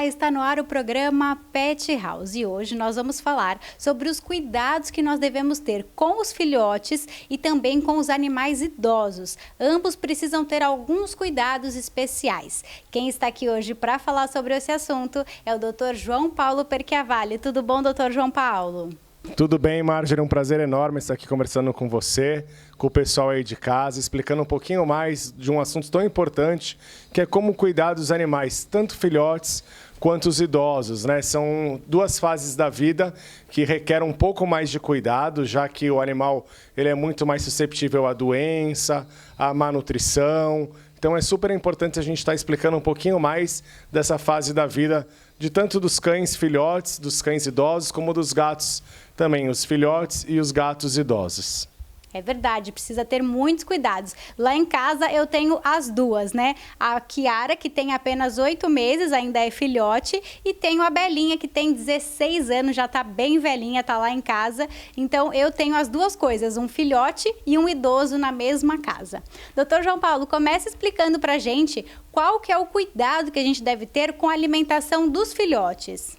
Olá, está no ar o programa Pet House e hoje nós vamos falar sobre os cuidados que nós devemos ter com os filhotes e também com os animais idosos. Ambos precisam ter alguns cuidados especiais. Quem está aqui hoje para falar sobre esse assunto é o Dr. João Paulo Perchiavalli. Tudo bom, Dr. João Paulo? Tudo bem, Marjorie, é um prazer enorme estar aqui conversando com você, com o pessoal aí de casa, explicando um pouquinho mais de um assunto tão importante, que é como cuidar dos animais, tanto filhotes quanto os idosos, né? São duas fases da vida que requerem um pouco mais de cuidado, já que o animal ele é muito mais suscetível à doença, à má nutrição. Então é super importante a gente estar explicando um pouquinho mais dessa fase da vida, de tanto dos cães filhotes, dos cães idosos, como dos gatos também, os filhotes e os gatos idosos. É verdade, precisa ter muitos cuidados. Lá em casa eu tenho as duas, né? A Kiara, que tem apenas 8 meses, ainda é filhote, e tenho a Belinha, que tem 16 anos, já tá bem velhinha, tá lá em casa. Então eu tenho as duas coisas, um filhote e um idoso na mesma casa. Doutor João Paulo, comece explicando pra gente qual que é o cuidado que a gente deve ter com a alimentação dos filhotes.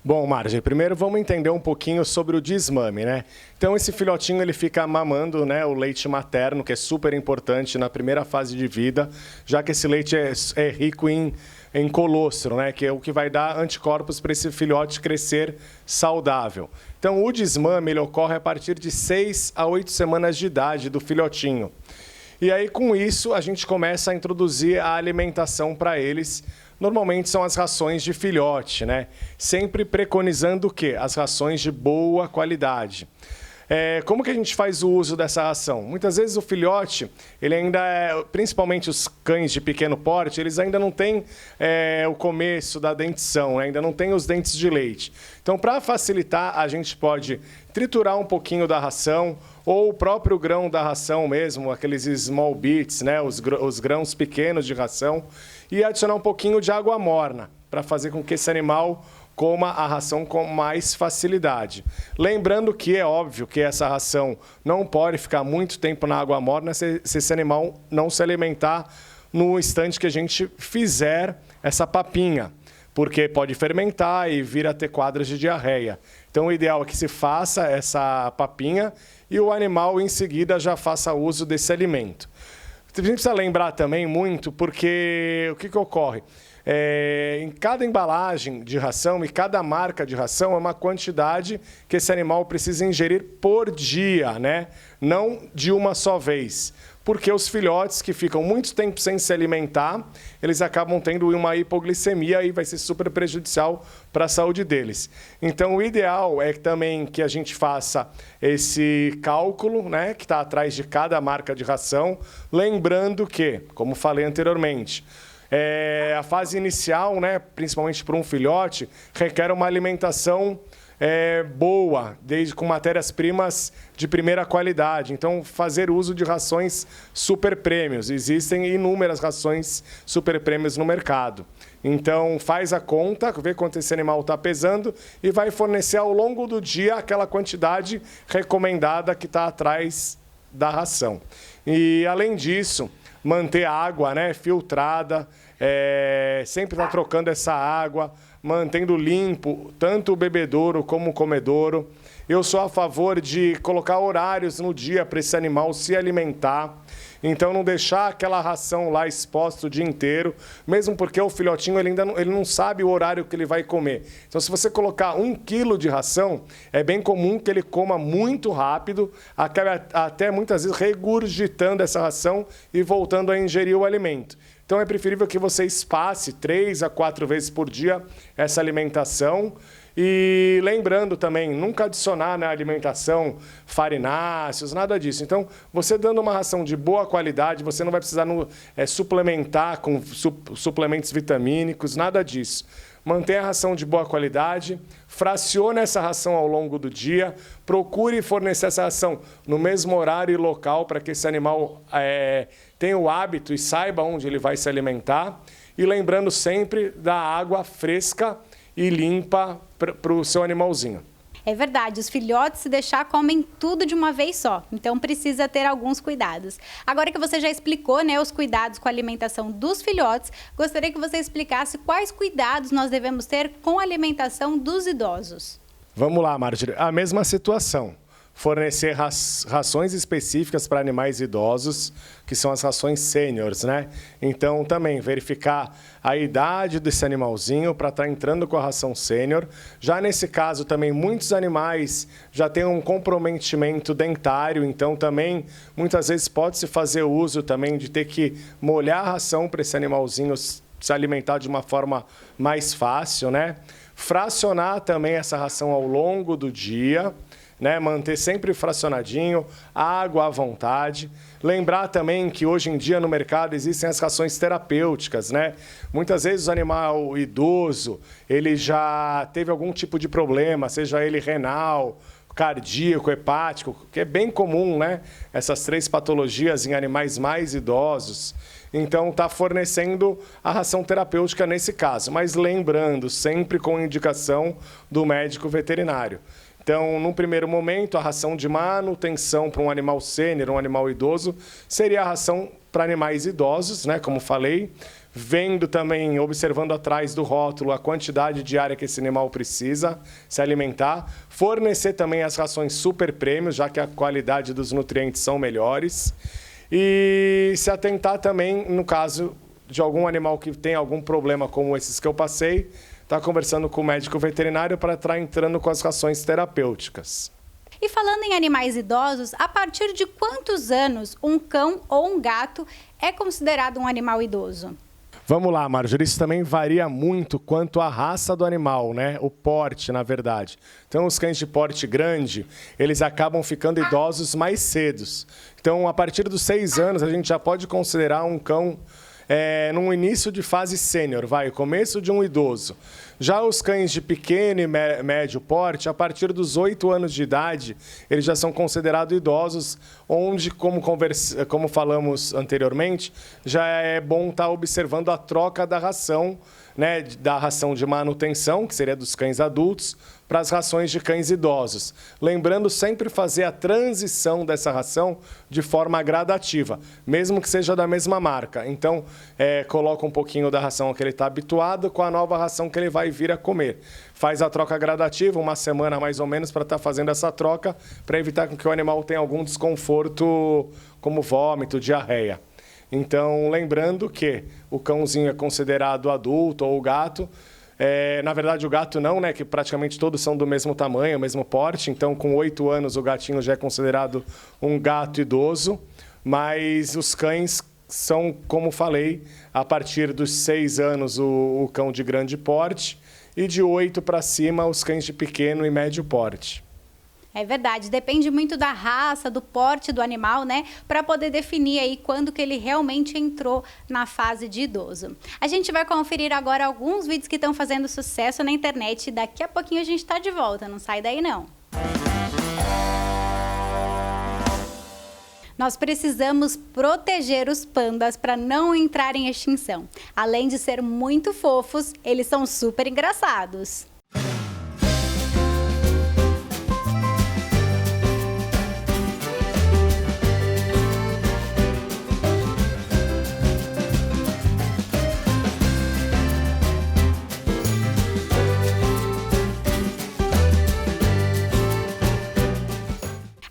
Bom, Marjorie, primeiro vamos entender um pouquinho sobre o desmame, né? Então esse filhotinho ele fica mamando, né, o leite materno, que é super importante na primeira fase de vida, já que esse leite é rico em colostro, né, que é o que vai dar anticorpos para esse filhote crescer saudável. Então o desmame ele ocorre a partir de 6 a 8 semanas de idade do filhotinho. E aí com isso a gente começa a introduzir a alimentação para eles. Normalmente são as rações de filhote, né? Sempre preconizando o quê? As rações de boa qualidade. Como que a gente faz o uso dessa ração? Muitas vezes o filhote, ele ainda principalmente os cães de pequeno porte, eles ainda não têm o começo da dentição, né? Ainda não têm os dentes de leite. Então, para facilitar, a gente pode triturar um pouquinho da ração, ou o próprio grão da ração mesmo, aqueles small bits, né? Os grãos pequenos de ração, e adicionar um pouquinho de água morna, para fazer com que esse animal coma a ração com mais facilidade. Lembrando que é óbvio que essa ração não pode ficar muito tempo na água morna se esse animal não se alimentar no instante que a gente fizer essa papinha, porque pode fermentar e vir a ter quadros de diarreia. Então o ideal é que se faça essa papinha e o animal em seguida já faça uso desse alimento. A gente precisa lembrar também muito, porque o que ocorre? Em cada embalagem de ração e cada marca de ração é uma quantidade que esse animal precisa ingerir por dia, né? Não de uma só vez. Porque os filhotes que ficam muito tempo sem se alimentar, eles acabam tendo uma hipoglicemia e vai ser super prejudicial para a saúde deles. Então, o ideal é também que a gente faça esse cálculo, né, que está atrás de cada marca de ração, lembrando que, como falei anteriormente, a fase inicial, né, principalmente para um filhote, requer uma alimentação boa, desde com matérias-primas de primeira qualidade. Então, fazer uso de rações super prêmios. Existem inúmeras rações super prêmios no mercado. Então, faz a conta, vê quanto esse animal está pesando e vai fornecer ao longo do dia aquela quantidade recomendada que está atrás da ração. E, além disso, manter a água, né, filtrada, sempre estar trocando essa água, mantendo limpo tanto o bebedouro como o comedouro. Eu sou a favor de colocar horários no dia para esse animal se alimentar. Então, não deixar aquela ração lá exposta o dia inteiro, mesmo porque o filhotinho ele não sabe o horário que ele vai comer. Então, se você colocar 1 quilo de ração, é bem comum que ele coma muito rápido, até muitas vezes regurgitando essa ração e voltando a ingerir o alimento. Então, é preferível que você espace 3 a 4 vezes por dia essa alimentação. E lembrando também, nunca adicionar na alimentação farináceos, nada disso. Então, você dando uma ração de boa qualidade, você não vai precisar suplementar com suplementos vitamínicos, nada disso. Mantenha a ração de boa qualidade, fracione essa ração ao longo do dia, procure fornecer essa ração no mesmo horário e local para que esse animal tenha o hábito e saiba onde ele vai se alimentar. E lembrando sempre da água fresca e limpa para o seu animalzinho. É verdade, os filhotes, se deixar, comem tudo de uma vez só. Então, precisa ter alguns cuidados. Agora que você já explicou, né, os cuidados com a alimentação dos filhotes, gostaria que você explicasse quais cuidados nós devemos ter com a alimentação dos idosos. Vamos lá, Marjorie. A mesma situação. Fornecer rações específicas para animais idosos, que são as rações sêniores, né? Então, também verificar a idade desse animalzinho para estar entrando com a ração sênior. Já nesse caso, também, muitos animais já têm um comprometimento dentário, então, também, muitas vezes, pode-se fazer uso também de ter que molhar a ração para esse animalzinho se alimentar de uma forma mais fácil, né? Fracionar também essa ração ao longo do dia, né, manter sempre fracionadinho, água à vontade. Lembrar também que hoje em dia no mercado existem as rações terapêuticas, né? Muitas vezes o animal idoso, ele já teve algum tipo de problema, seja ele renal, cardíaco, hepático, que é bem comum, né? Essas 3 patologias em animais mais idosos. Então, está fornecendo a ração terapêutica nesse caso, mas lembrando, sempre com indicação do médico veterinário. Então, num primeiro momento, a ração de manutenção para um animal sênior, um animal idoso, seria a ração para animais idosos, né, como falei, vendo também, observando atrás do rótulo a quantidade diária que esse animal precisa se alimentar, fornecer também as rações super prêmios, já que a qualidade dos nutrientes são melhores, e se atentar também, no caso de algum animal que tem algum problema como esses que eu passei, está conversando com o médico veterinário para estar entrando com as rações terapêuticas. E falando em animais idosos, a partir de quantos anos um cão ou um gato é considerado um animal idoso? Vamos lá, Marjorie, isso também varia muito quanto à raça do animal, né? O porte, na verdade. Então, os cães de porte grande, eles acabam ficando idosos mais cedos. Então, a partir dos 6 anos, a gente já pode considerar um cão num início de fase sênior, começo de um idoso. Já os cães de pequeno e médio porte, a partir dos 8 anos de idade, eles já são considerados idosos, onde, como falamos anteriormente, já é bom estar observando a troca da ração, né, da ração de manutenção, que seria dos cães adultos, para as rações de cães idosos. Lembrando sempre fazer a transição dessa ração de forma gradativa, mesmo que seja da mesma marca. Então, coloca um pouquinho da ração que ele está habituado com a nova ração que ele vai vir a comer. Faz a troca gradativa, 1 semana mais ou menos, para estar fazendo essa troca, para evitar que o animal tenha algum desconforto, como vômito, diarreia. Então, lembrando que o cãozinho é considerado adulto ou o gato. Na verdade, o gato não, né? Que praticamente todos são do mesmo tamanho, mesmo porte. Então, com 8 anos, o gatinho já é considerado um gato idoso. Mas os cães são, como falei, a partir dos 6 anos, o cão de grande porte. E de 8 para cima, os cães de pequeno e médio porte. É verdade, depende muito da raça, do porte do animal, né? Para poder definir aí quando que ele realmente entrou na fase de idoso. A gente vai conferir agora alguns vídeos que estão fazendo sucesso na internet e daqui a pouquinho a gente está de volta, não sai daí não. Nós precisamos proteger os pandas para não entrar em extinção. Além de ser muito fofos, eles são super engraçados.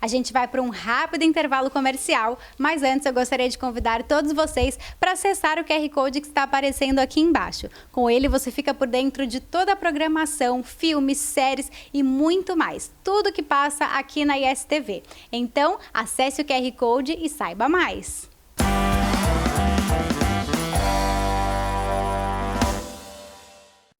A gente vai para um rápido intervalo comercial, mas antes eu gostaria de convidar todos vocês para acessar o QR Code que está aparecendo aqui embaixo. Com ele você fica por dentro de toda a programação, filmes, séries e muito mais. Tudo que passa aqui na ISTV. Então, acesse o QR Code e saiba mais.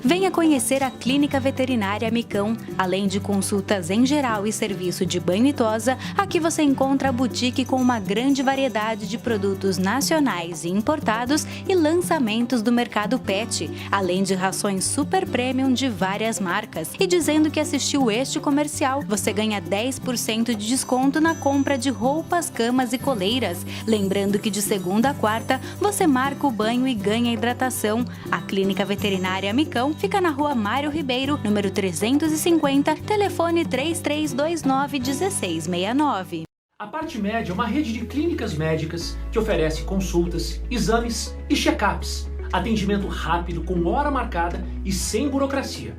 Venha conhecer a Clínica Veterinária Micão. Além de consultas em geral e serviço de banho e tosa, aqui você encontra a boutique com uma grande variedade de produtos nacionais e importados e lançamentos do mercado pet, além de rações super premium de várias marcas. E dizendo que assistiu este comercial, você ganha 10% de desconto na compra de roupas, camas e coleiras. Lembrando que de segunda a quarta, você marca o banho e ganha hidratação. A Clínica Veterinária Micão fica na Rua Mário Ribeiro, número 350, telefone 3329-1669. A Parte Med é uma rede de clínicas médicas que oferece consultas, exames e check-ups. Atendimento rápido, com hora marcada e sem burocracia.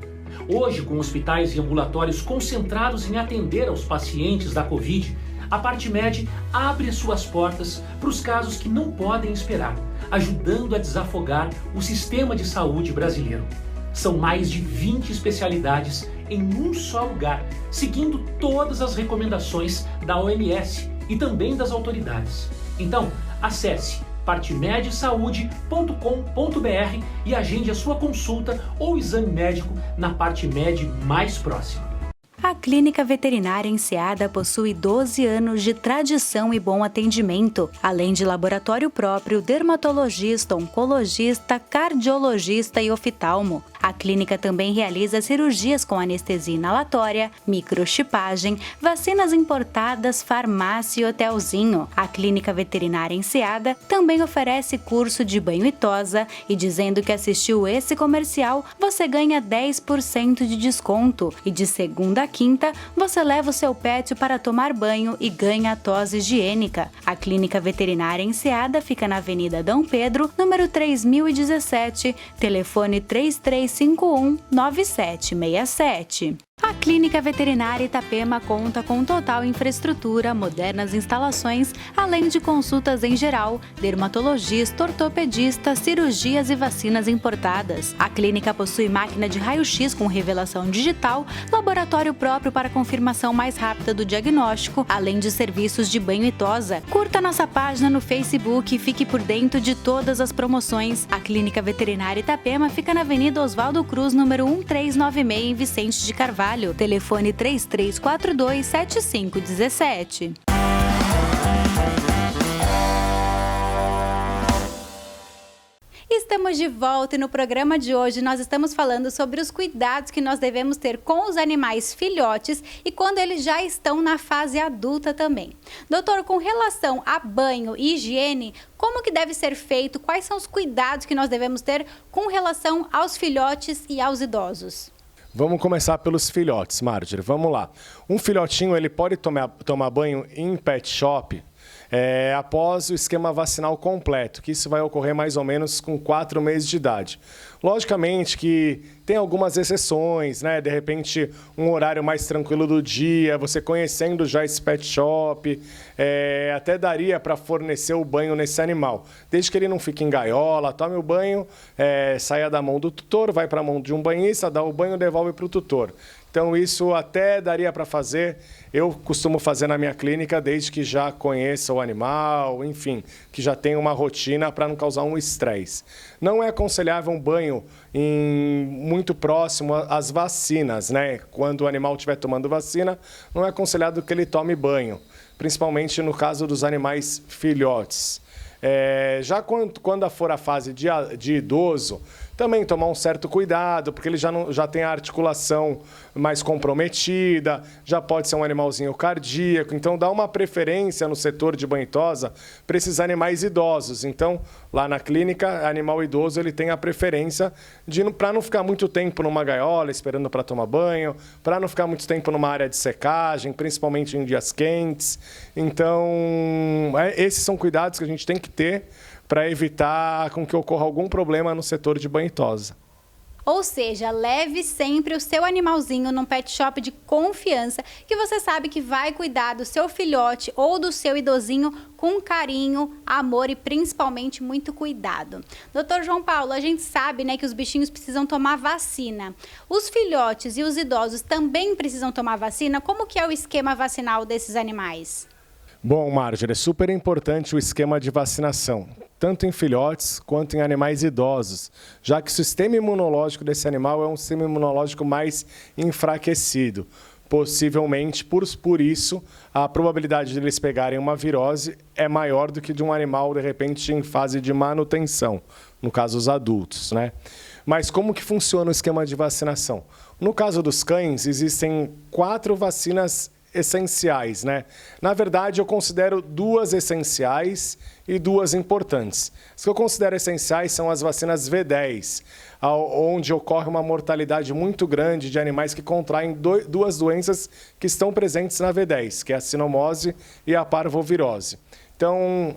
Hoje, com hospitais e ambulatórios concentrados em atender aos pacientes da Covid, a Parte Med abre as suas portas para os casos que não podem esperar, ajudando a desafogar o sistema de saúde brasileiro. São mais de 20 especialidades em um só lugar, seguindo todas as recomendações da OMS e também das autoridades. Então, acesse partemedsaude.com.br e agende a sua consulta ou exame médico na Parte Med mais próxima. A Clínica Veterinária Enseada possui 12 anos de tradição e bom atendimento, além de laboratório próprio, dermatologista, oncologista, cardiologista e oftalmo. A clínica também realiza cirurgias com anestesia inalatória, microchipagem, vacinas importadas, farmácia e hotelzinho. A Clínica Veterinária Enseada também oferece curso de banho e tosa e, dizendo que assistiu esse comercial, você ganha 10% de desconto e de segunda a quinta você leva o seu pet para tomar banho e ganha a tosa higiênica. A Clínica Veterinária Enseada fica na Avenida Dom Pedro, número 3017, telefone 3351-9767. A Clínica Veterinária Itapema conta com total infraestrutura, modernas instalações, além de consultas em geral, dermatologista, ortopedista, cirurgias e vacinas importadas. A clínica possui máquina de raio-x com revelação digital, laboratório próprio para confirmação mais rápida do diagnóstico, além de serviços de banho e tosa. Curta nossa página no Facebook e fique por dentro de todas as promoções. A Clínica Veterinária Itapema fica na Avenida Oswaldo Cruz, número 1396, em Vicente de Carvalho. Telefone 3342-7517. Estamos de volta e no programa de hoje nós estamos falando sobre os cuidados que nós devemos ter com os animais filhotes e quando eles já estão na fase adulta também. Doutor, com relação a banho e higiene, como que deve ser feito? Quais são os cuidados que nós devemos ter com relação aos filhotes e aos idosos? Vamos começar pelos filhotes, Marjorie. Vamos lá. Um filhotinho ele pode tomar banho em pet shop após o esquema vacinal completo, que isso vai ocorrer mais ou menos com 4 meses de idade. Logicamente que tem algumas exceções, né? De repente, um horário mais tranquilo do dia, você conhecendo já esse pet shop, até daria para fornecer o banho nesse animal. Desde que ele não fique em gaiola, tome o banho, saia da mão do tutor, vai para a mão de um banhista, dá o banho e devolve para o tutor. Então, isso até daria para fazer. Eu costumo fazer na minha clínica desde que já conheça o animal, enfim, que já tenha uma rotina para não causar um estresse. Não é aconselhável um banho muito próximo às vacinas, né? Quando o animal estiver tomando vacina, não é aconselhado que ele tome banho, principalmente no caso dos animais filhotes. Já quando for a fase de idoso, também tomar um certo cuidado, porque ele já tem a articulação mais comprometida, já pode ser um animalzinho cardíaco, então dá uma preferência no setor de banho e tosa para esses animais idosos. Então, lá na clínica, animal idoso ele tem a preferência para não ficar muito tempo numa gaiola esperando para tomar banho, para não ficar muito tempo numa área de secagem, principalmente em dias quentes. Então, esses são cuidados que a gente tem que ter para evitar com que ocorra algum problema no setor de banho e tosa. Ou seja, leve sempre o seu animalzinho num pet shop de confiança, que você sabe que vai cuidar do seu filhote ou do seu idosinho com carinho, amor e principalmente muito cuidado. Doutor João Paulo, a gente sabe, né, que os bichinhos precisam tomar vacina. Os filhotes e os idosos também precisam tomar vacina? Como que é o esquema vacinal desses animais? Bom, Marjorie, é super importante o esquema de vacinação, tanto em filhotes quanto em animais idosos, já que o sistema imunológico desse animal é um sistema imunológico mais enfraquecido. Possivelmente, por isso, a probabilidade de eles pegarem uma virose é maior do que de um animal, de repente, em fase de manutenção, no caso, os adultos, né? Mas como que funciona o esquema de vacinação? No caso dos cães, existem 4 vacinas essenciais, né? Na verdade, eu considero 2 essenciais e 2 importantes. As que eu considero essenciais são as vacinas V10, onde ocorre uma mortalidade muito grande de animais que contraem 2 doenças que estão presentes na V10, que é a sinomose e a parvovirose. Então,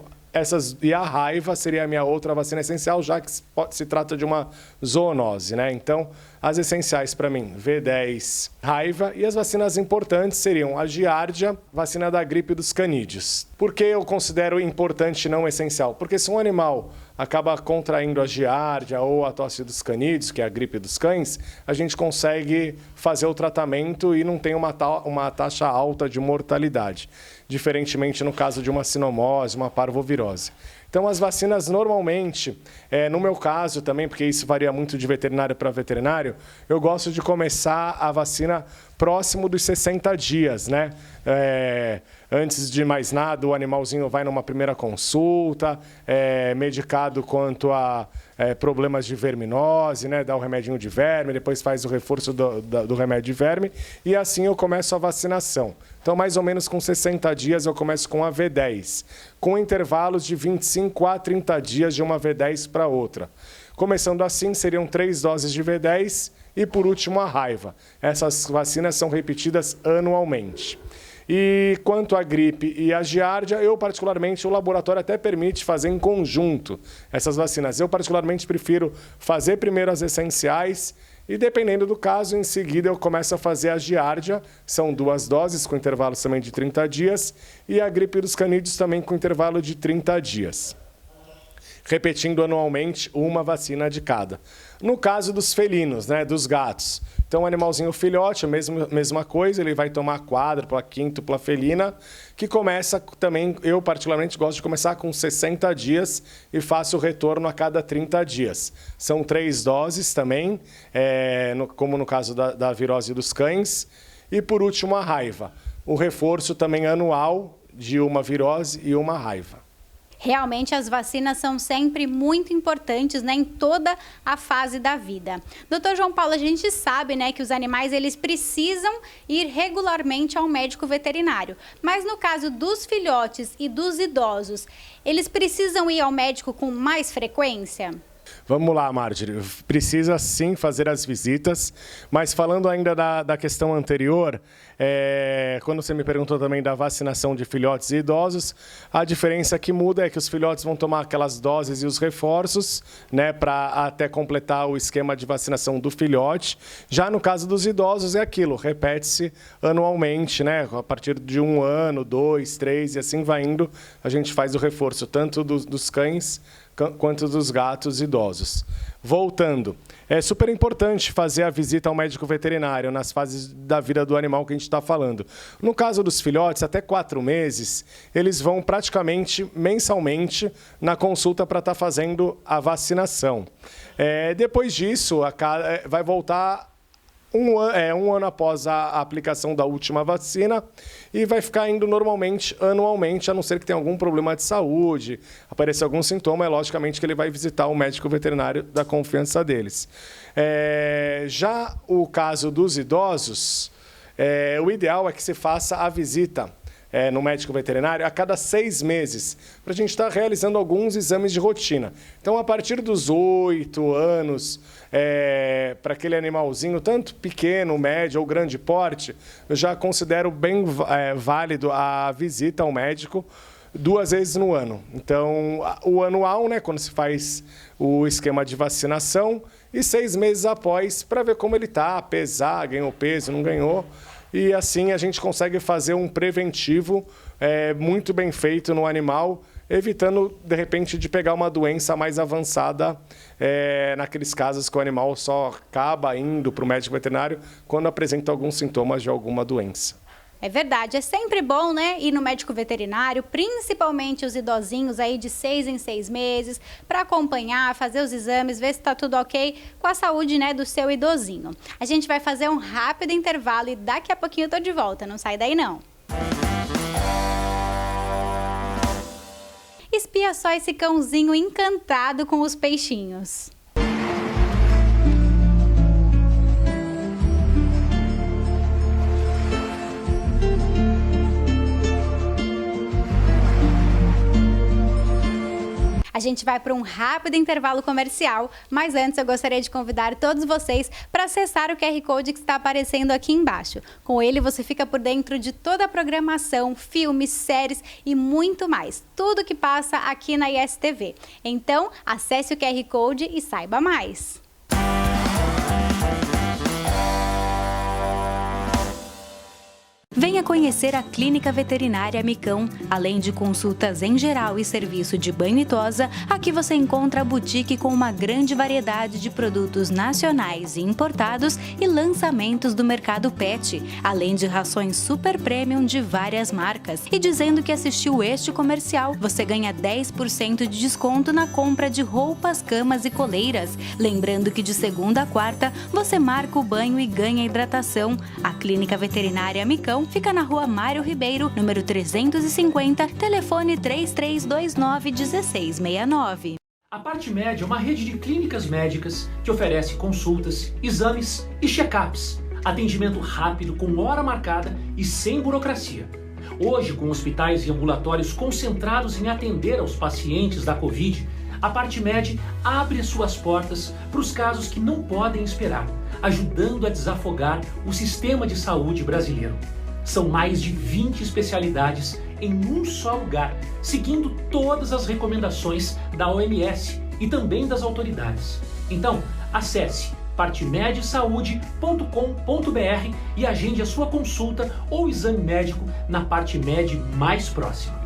e a raiva seria a minha outra vacina essencial, já que se trata de uma zoonose, né? Então, as essenciais para mim, V10, raiva, e as vacinas importantes seriam a giardia, vacina da gripe dos canídeos. Por que eu considero importante e não essencial? Porque se um animal acaba contraindo a giardia ou a tosse dos canídeos, que é a gripe dos cães, a gente consegue fazer o tratamento e não tem uma taxa alta de mortalidade, diferentemente no caso de uma sinomose, uma parvovirose. Então, as vacinas normalmente, no meu caso também, porque isso varia muito de veterinário para veterinário, eu gosto de começar a vacina próximo dos 60 dias, né? Antes de mais nada, o animalzinho vai numa primeira consulta, medicado quanto a problemas de verminose, né? Dá o remedinho de verme, depois faz o reforço do remédio de verme, e assim eu começo a vacinação. Então, mais ou menos com 60 dias eu começo com a V10, com intervalos de 25 a 30 dias de uma V10 para outra. Começando assim, seriam 3 doses de V10 e, por último, a raiva. Essas vacinas são repetidas anualmente. E quanto à gripe e à giardia, eu particularmente, o laboratório até permite fazer em conjunto essas vacinas. Eu particularmente prefiro fazer primeiro as essenciais e, dependendo do caso, em seguida eu começo a fazer a giardia, são 2 doses com intervalos também de 30 dias, e a gripe dos canídeos também com intervalo de 30 dias. Repetindo anualmente uma vacina de cada. No caso dos felinos, né, dos gatos, então o animalzinho filhote, mesma coisa, ele vai tomar quádrupla, quíntupla felina, que começa também, eu particularmente gosto de começar com 60 dias e faço o retorno a cada 30 dias. São 3 doses também, como no caso da virose dos cães. E por último a raiva, o reforço também anual de uma virose e uma raiva. Realmente as vacinas são sempre muito importantes, né, em toda a fase da vida. Doutor João Paulo, a gente sabe, né, que os animais eles precisam ir regularmente ao médico veterinário. Mas no caso dos filhotes e dos idosos, eles precisam ir ao médico com mais frequência? Vamos lá, Marjorie. Precisa sim fazer as visitas, mas falando ainda da questão anterior, quando você me perguntou também da vacinação de filhotes e idosos, a diferença que muda é que os filhotes vão tomar aquelas doses e os reforços, né, para até completar o esquema de vacinação do filhote. Já no caso dos idosos é aquilo, repete-se anualmente, né, a partir de 1 ano, 2, 3 e assim vai indo, a gente faz o reforço tanto dos cães quanto dos gatos idosos. Voltando, é super importante fazer a visita ao médico veterinário nas fases da vida do animal que a gente está falando. No caso dos filhotes, até 4 meses, eles vão praticamente mensalmente na consulta para estar fazendo a vacinação. Depois disso, vai voltar um ano após a aplicação da última vacina e vai ficar indo normalmente, anualmente, a não ser que tenha algum problema de saúde, aparecer algum sintoma, é logicamente que ele vai visitar o médico veterinário da confiança deles. Já o caso dos idosos, o ideal é que se faça a visita no médico veterinário a cada 6 meses, para a gente estar realizando alguns exames de rotina. Então, a partir dos 8 anos, para aquele animalzinho, tanto pequeno, médio ou grande porte, eu já considero bem válido a visita ao médico 2 vezes no ano. Então, o anual, né, quando se faz o esquema de vacinação, e 6 meses após, para ver como ele está, pesar, ganhou peso, não ganhou. E assim a gente consegue fazer um preventivo muito bem feito no animal, evitando, de repente, de pegar uma doença mais avançada naqueles casos que o animal só acaba indo para o médico veterinário quando apresenta alguns sintomas de alguma doença. É verdade, é sempre bom, né, ir no médico veterinário, principalmente os idosinhos aí de 6 em 6 meses, para acompanhar, fazer os exames, ver se está tudo ok com a saúde, né, do seu idosinho. A gente vai fazer um rápido intervalo e daqui a pouquinho eu tô de volta, não sai daí não. Espia só esse cãozinho encantado com os peixinhos. A gente vai para um rápido intervalo comercial, mas antes eu gostaria de convidar todos vocês para acessar o QR Code que está aparecendo aqui embaixo. Com ele você fica por dentro de toda a programação, filmes, séries e muito mais. Tudo que passa aqui na ISTV. Então, acesse o QR Code e saiba mais. Venha conhecer a Clínica Veterinária Micão. Além de consultas em geral e serviço de banho e tosa, aqui você encontra a boutique com uma grande variedade de produtos nacionais e importados e lançamentos do mercado pet, além de rações super premium de várias marcas. E dizendo que assistiu este comercial, você ganha 10% de desconto na compra de roupas, camas e coleiras. Lembrando que de segunda a quarta, você marca o banho e ganha hidratação. A Clínica Veterinária Micão fica na Rua Mário Ribeiro, número 350, telefone 3329-1669. A Parte Med é uma rede de clínicas médicas que oferece consultas, exames e check-ups, atendimento rápido com hora marcada e sem burocracia. Hoje, com hospitais e ambulatórios concentrados em atender aos pacientes da Covid, a Parte Med abre suas portas para os casos que não podem esperar, ajudando a desafogar o sistema de saúde brasileiro. São mais de 20 especialidades em um só lugar, seguindo todas as recomendações da OMS e também das autoridades. Então, acesse partemedsaude.com.br e agende a sua consulta ou exame médico na Parte Med mais próxima.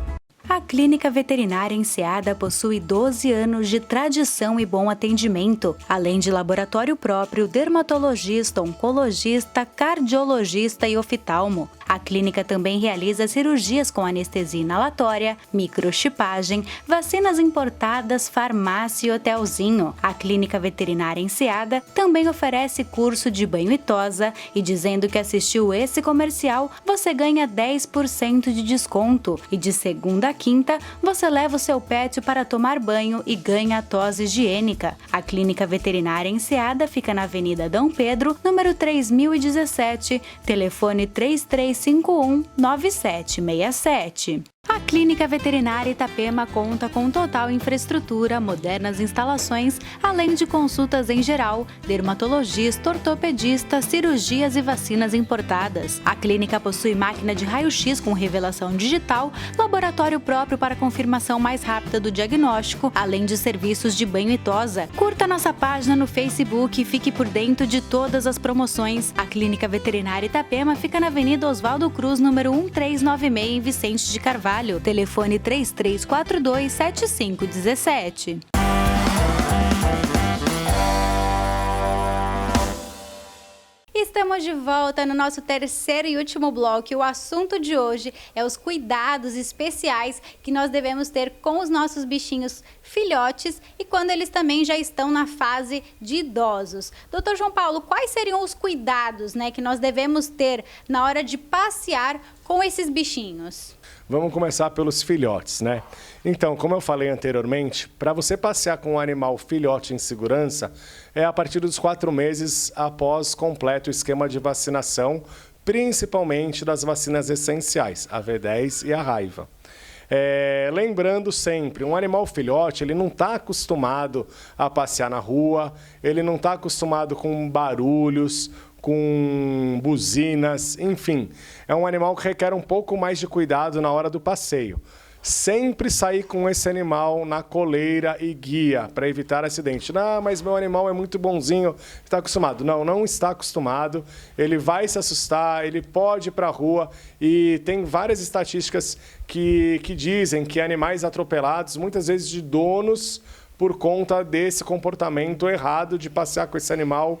A Clínica Veterinária Enseada possui 12 anos de tradição e bom atendimento, além de laboratório próprio, dermatologista, oncologista, cardiologista e oftalmo. A clínica também realiza cirurgias com anestesia inalatória, microchipagem, vacinas importadas, farmácia e hotelzinho. A Clínica Veterinária Enseada também oferece curso de banho e tosa e dizendo que assistiu esse comercial, você ganha 10% de desconto e de segunda a quinta, você leva o seu pet para tomar banho e ganha a tosa higiênica. A Clínica Veterinária Enseada fica na Avenida Dom Pedro, número 3017, telefone 3351-9767. A Clínica Veterinária Itapema conta com total infraestrutura, modernas instalações, além de consultas em geral, dermatologista, ortopedista, cirurgias e vacinas importadas. A clínica possui máquina de raio-x com revelação digital, laboratório próprio para confirmação mais rápida do diagnóstico, além de serviços de banho e tosa. Curta nossa página no Facebook e fique por dentro de todas as promoções. A Clínica Veterinária Itapema fica na Avenida Oswaldo Cruz, número 1396, em Vicente de Carvalho. Telefone 3342-7517. Estamos de volta no nosso terceiro e último bloco e o assunto de hoje é os cuidados especiais que nós devemos ter com os nossos bichinhos filhotes e quando eles também já estão na fase de idosos. Doutor João Paulo, quais seriam os cuidados, que nós devemos ter na hora de passear com esses bichinhos? Vamos começar pelos filhotes, Então, como eu falei anteriormente, para você passear com um animal filhote em segurança, é a partir dos 4 meses após completo o esquema de vacinação, principalmente das vacinas essenciais, a V10 e a raiva. Lembrando sempre, um animal filhote, ele não está acostumado a passear na rua, ele não está acostumado com barulhos, com buzinas, enfim. É um animal que requer um pouco mais de cuidado na hora do passeio. Sempre sair com esse animal na coleira e guia, para evitar acidente. Não, mas meu animal é muito bonzinho, está acostumado. Não, não está acostumado, ele vai se assustar, ele pode ir para a rua e tem várias estatísticas que dizem que animais atropelados, muitas vezes de donos, por conta desse comportamento errado de passear com esse animal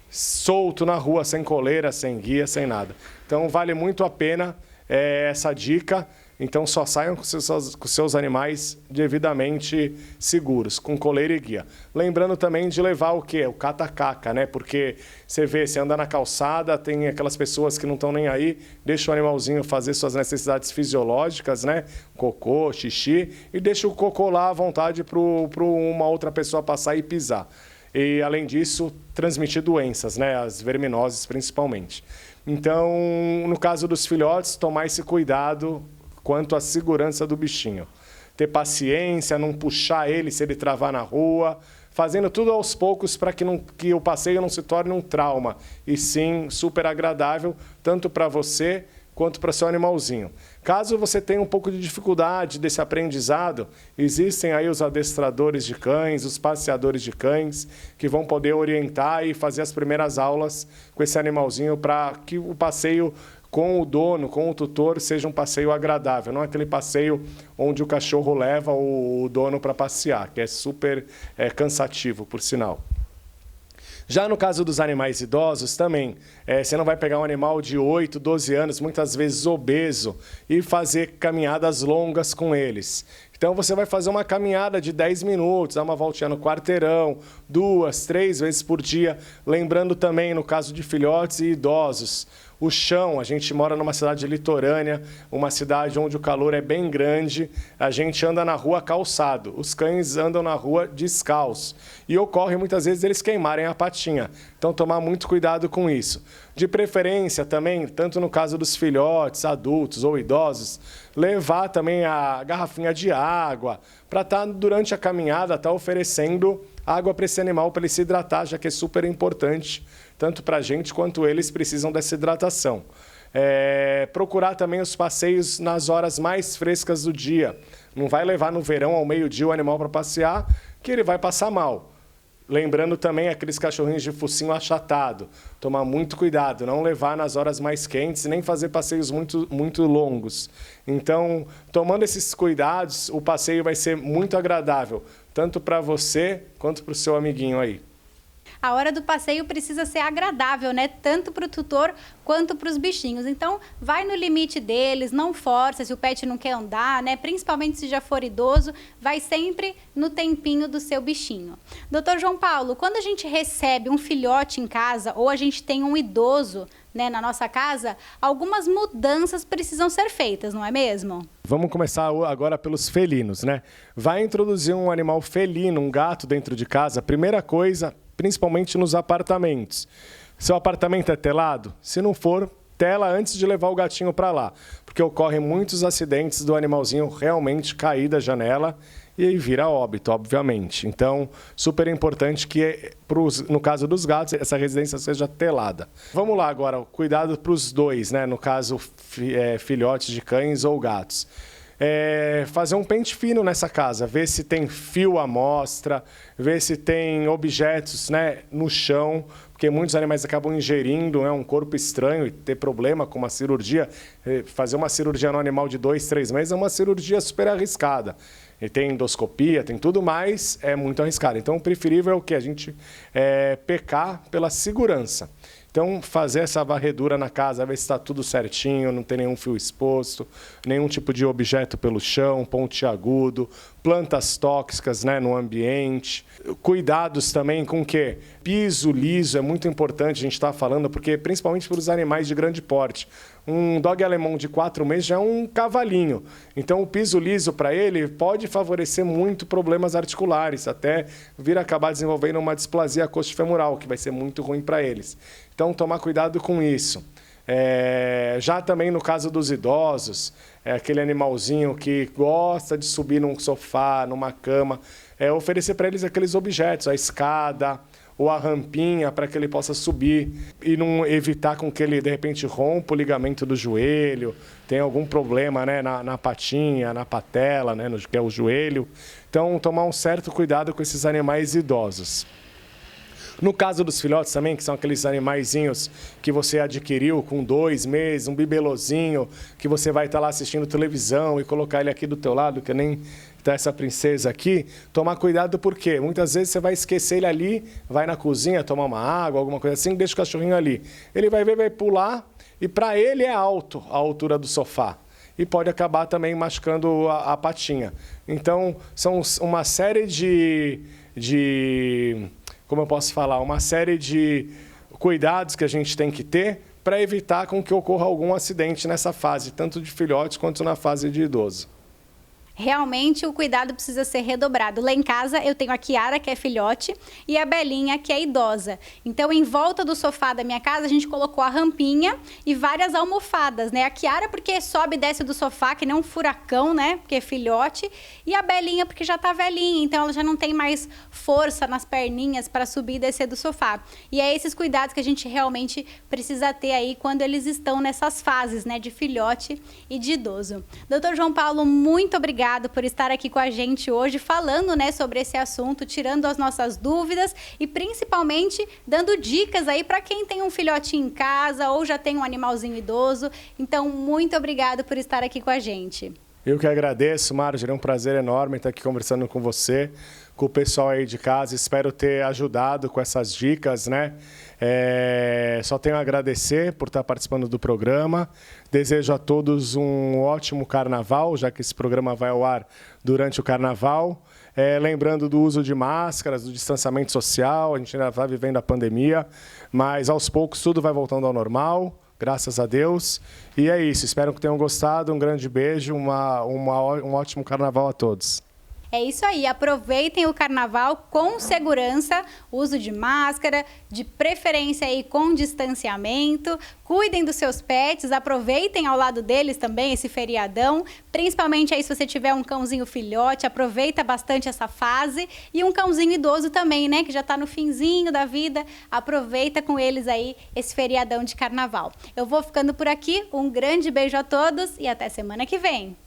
solto na rua, sem coleira, sem guia, sem nada. Então, vale muito a pena essa dica. Então, só saiam com seus animais devidamente seguros, com coleira e guia. Lembrando também de levar o quê? O cata-caca, Porque você anda na calçada, tem aquelas pessoas que não estão nem aí, deixa o animalzinho fazer suas necessidades fisiológicas, Cocô, xixi, e deixa o cocô lá à vontade para uma outra pessoa passar e pisar. E, além disso, transmitir doenças, as verminoses principalmente. Então, no caso dos filhotes, tomar esse cuidado quanto à segurança do bichinho. ter paciência, não puxar ele se ele travar na rua, fazendo tudo aos poucos para que o passeio não se torne um trauma, e sim super agradável, tanto para você quanto para o seu animalzinho. Caso você tenha um pouco de dificuldade desse aprendizado, existem aí os adestradores de cães, os passeadores de cães, que vão poder orientar e fazer as primeiras aulas com esse animalzinho para que o passeio com o dono, com o tutor, seja um passeio agradável, não é aquele passeio onde o cachorro leva o dono para passear, que é super cansativo, por sinal. Já no caso dos animais idosos também, você não vai pegar um animal de 8, 12 anos, muitas vezes obeso, e fazer caminhadas longas com eles. Então você vai fazer uma caminhada de 10 minutos, dar uma voltinha no quarteirão, 2, 3 vezes por dia. Lembrando também, no caso de filhotes e idosos, o chão, a gente mora numa cidade litorânea, uma cidade onde o calor é bem grande, a gente anda na rua calçado, os cães andam na rua descalço e ocorre muitas vezes eles queimarem a patinha, então tomar muito cuidado com isso. De preferência também, tanto no caso dos filhotes, adultos ou idosos, levar também a garrafinha de água, para estar durante a caminhada, estar oferecendo água para esse animal, para ele se hidratar, já que é super importante, tanto para a gente quanto eles precisam dessa hidratação. Procurar também os passeios nas horas mais frescas do dia. Não vai levar no verão ao meio-dia o animal para passear, que ele vai passar mal. Lembrando também aqueles cachorrinhos de focinho achatado. Tomar muito cuidado, não levar nas horas mais quentes, nem fazer passeios muito longos. Então, tomando esses cuidados, o passeio vai ser muito agradável, tanto para você quanto para o seu amiguinho aí. A hora do passeio precisa ser agradável, né? Tanto para o tutor quanto para os bichinhos. Então, vai no limite deles, não força se o pet não quer andar, né? Principalmente se já for idoso, vai sempre no tempinho do seu bichinho. Doutor João Paulo, quando a gente recebe um filhote em casa ou a gente tem um idoso, né, na nossa casa, algumas mudanças precisam ser feitas, não é mesmo? Vamos começar agora pelos felinos, né? Vai introduzir um animal felino, um gato dentro de casa, primeira coisa, principalmente nos apartamentos. Seu apartamento é telado? Se não for, tela antes de levar o gatinho para lá, porque ocorrem muitos acidentes do animalzinho realmente cair da janela e aí vira óbito, obviamente. Então, super importante que, no caso dos gatos, essa residência seja telada. Vamos lá agora, cuidado para os dois, né? No caso, filhotes de cães ou gatos. Fazer um pente fino nessa casa, ver se tem fio à mostra, ver se tem objetos, né, no chão, porque muitos animais acabam ingerindo, né, um corpo estranho e ter problema com uma cirurgia. Fazer uma cirurgia no animal de 2, 3 meses é uma cirurgia super arriscada. E tem endoscopia, tem tudo mais, é muito arriscado. Então, o preferível é o que? A gente pecar pela segurança. Então, fazer essa varredura na casa, ver se está tudo certinho, não tem nenhum fio exposto, nenhum tipo de objeto pelo chão, pontiagudo, plantas tóxicas, né, no ambiente. Cuidados também com o quê? Piso liso é muito importante, a gente está falando, porque principalmente para os animais de grande porte. Um dog alemão de 4 meses já é um cavalinho. Então, o piso liso para ele pode favorecer muito problemas articulares, até vir acabar desenvolvendo uma displasia coxofemoral, que vai ser muito ruim para eles. Então, tomar cuidado com isso. Já também no caso dos idosos, aquele animalzinho que gosta de subir num sofá, numa cama, oferecer para eles aqueles objetos, a escada ou a rampinha para que ele possa subir e não evitar com que ele, de repente, rompa o ligamento do joelho, tenha algum problema, né, na patinha, na patela, né, que é o joelho. Então, tomar um certo cuidado com esses animais idosos. No caso dos filhotes também, que são aqueles animaizinhos que você adquiriu com 2 meses, um bibelozinho, que você vai estar lá assistindo televisão e colocar ele aqui do teu lado, que nem está essa princesa aqui, tomar cuidado porque muitas vezes você vai esquecer ele ali, vai na cozinha tomar uma água, alguma coisa assim, deixa o cachorrinho ali. Ele vai ver, vai pular e para ele é alto a altura do sofá. E pode acabar também machucando a patinha. Então, são uma série como eu posso falar, uma série de cuidados que a gente tem que ter para evitar com que ocorra algum acidente nessa fase, tanto de filhotes quanto na fase de idoso. realmente o cuidado precisa ser redobrado. Lá em casa eu tenho a Kiara, que é filhote, e a Belinha, que é idosa. Então, em volta do sofá da minha casa, a gente colocou a rampinha e várias almofadas, né? A Kiara porque sobe e desce do sofá, que nem um furacão, né? Porque é filhote. E a Belinha porque já tá velhinha, então ela já não tem mais força nas perninhas para subir e descer do sofá. E é esses cuidados que a gente realmente precisa ter aí quando eles estão nessas fases, né? De filhote e de idoso. Dr. João Paulo, muito obrigado por estar aqui com a gente hoje, falando, né, sobre esse assunto, tirando as nossas dúvidas e principalmente dando dicas aí para quem tem um filhotinho em casa ou já tem um animalzinho idoso. Então, muito obrigado por estar aqui com a gente. Eu que agradeço, Marjorie, é um prazer enorme estar aqui conversando com você, com o pessoal aí de casa. Espero ter ajudado com essas dicas, né? Só tenho a agradecer por estar participando do programa. Desejo a todos um ótimo carnaval, já que esse programa vai ao ar durante o carnaval. Lembrando do uso de máscaras, do distanciamento social, a gente ainda está vivendo a pandemia, mas aos poucos tudo vai voltando ao normal. Graças a Deus. E é isso. Espero que tenham gostado. Um grande beijo. Um ótimo carnaval a todos. É isso aí, aproveitem o carnaval com segurança, uso de máscara, de preferência aí com distanciamento, cuidem dos seus pets, aproveitem ao lado deles também esse feriadão, principalmente aí se você tiver um cãozinho filhote, aproveita bastante essa fase, e um cãozinho idoso também, né, que já tá no finzinho da vida, aproveita com eles aí esse feriadão de carnaval. Eu vou ficando por aqui, um grande beijo a todos e até semana que vem.